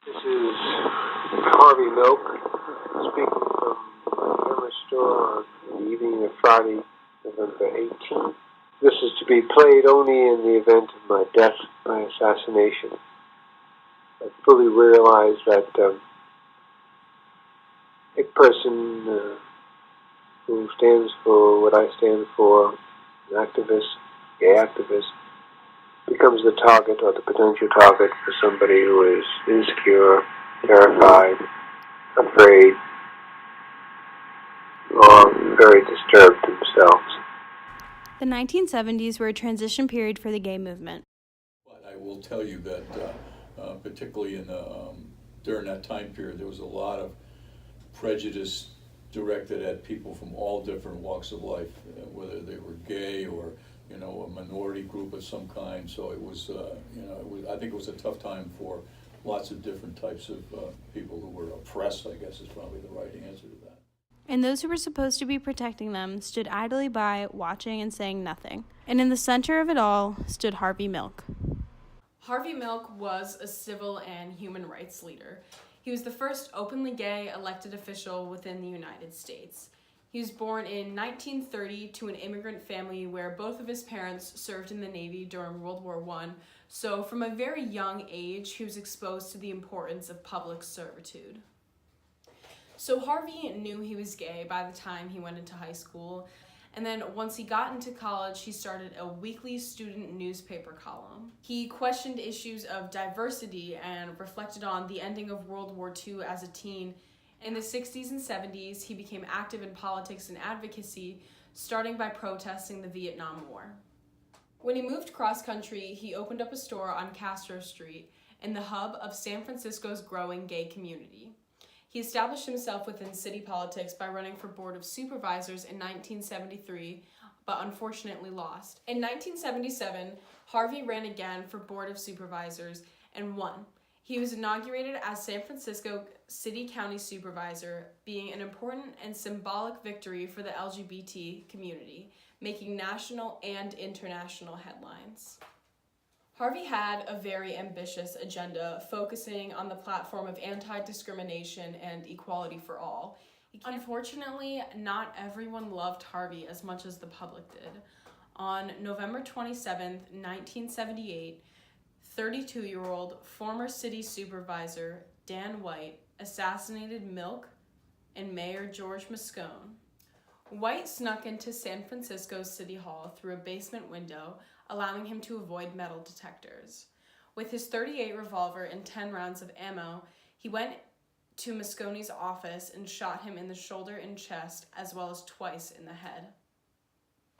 This is Harvey Milk speaking from my camera store on the evening of Friday, November 18th. This is to be played only in the event of my death by assassination. I fully realize that a person who stands for what I stand for, an activist, gay activist, becomes the target or the potential target for somebody who is insecure, terrified, afraid, or very disturbed themselves. The 1970s were a transition period for the gay movement. But I will tell you that particularly during that time period, there was a lot of prejudice directed at people from all different walks of life, whether they were gay or a minority group of some kind. So it was, I think it was a tough time for lots of different types of people who were oppressed, I guess is probably the right answer to that. And those who were supposed to be protecting them stood idly by, watching and saying nothing. And in the center of it all stood Harvey Milk. Harvey Milk was a civil and human rights leader. He was the first openly gay elected official within the United States. He was born in 1930 to an immigrant family where both of his parents served in the Navy during World War I. So from a very young age, he was exposed to the importance of public servitude. So Harvey knew he was gay by the time he went into high school. And then once he got into college, he started a weekly student newspaper column. He questioned issues of diversity and reflected on the ending of World War II as a teen. In the 60s and 70s, he became active in politics and advocacy, starting by protesting the Vietnam War. When he moved cross-country, he opened up a store on Castro Street in the hub of San Francisco's growing gay community. He established himself within city politics by running for Board of Supervisors in 1973, but unfortunately lost. In 1977, Harvey ran again for Board of Supervisors and won. He was inaugurated as San Francisco City County Supervisor, being an important and symbolic victory for the LGBT community, making national and international headlines. Harvey had a very ambitious agenda focusing on the platform of anti-discrimination and equality for all. Unfortunately, not everyone loved Harvey as much as the public did. On November 27, 1978, 32-year-old former city supervisor Dan White assassinated Milk and Mayor George Moscone. White snuck into San Francisco's City Hall through a basement window, allowing him to avoid metal detectors. With his .38 revolver and 10 rounds of ammo, he went to Moscone's office and shot him in the shoulder and chest, as well as twice in the head.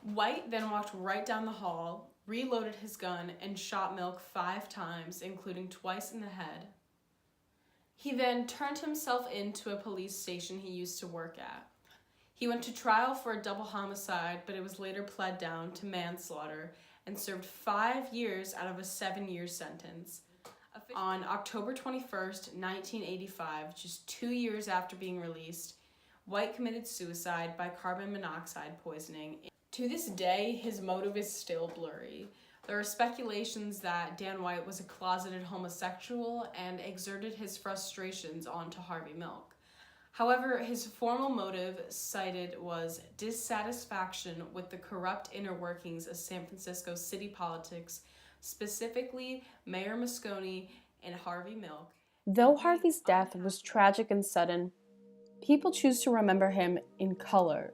White then walked right down the hall, reloaded his gun, and shot Milk 5 times, including twice in the head. He then turned himself into a police station he used to work at. He went to trial for a double homicide, but it was later pled down to manslaughter and served 5 years out of a 7-year sentence. On October 21st, 1985, just 2 years after being released, White committed suicide by carbon monoxide poisoning. To this day, his motive is still blurry. There are speculations that Dan White was a closeted homosexual and exerted his frustrations onto Harvey Milk. However, his formal motive cited was dissatisfaction with the corrupt inner workings of San Francisco city politics, specifically Mayor Moscone and Harvey Milk. Though Harvey's death was tragic and sudden, people choose to remember him in color.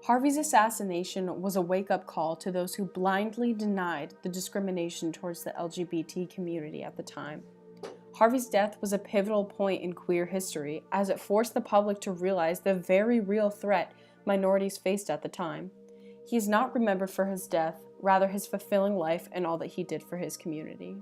Harvey's assassination was a wake-up call to those who blindly denied the discrimination towards the LGBT community at the time. Harvey's death was a pivotal point in queer history, as it forced the public to realize the very real threat minorities faced at the time. He is not remembered for his death, rather his fulfilling life and all that he did for his community.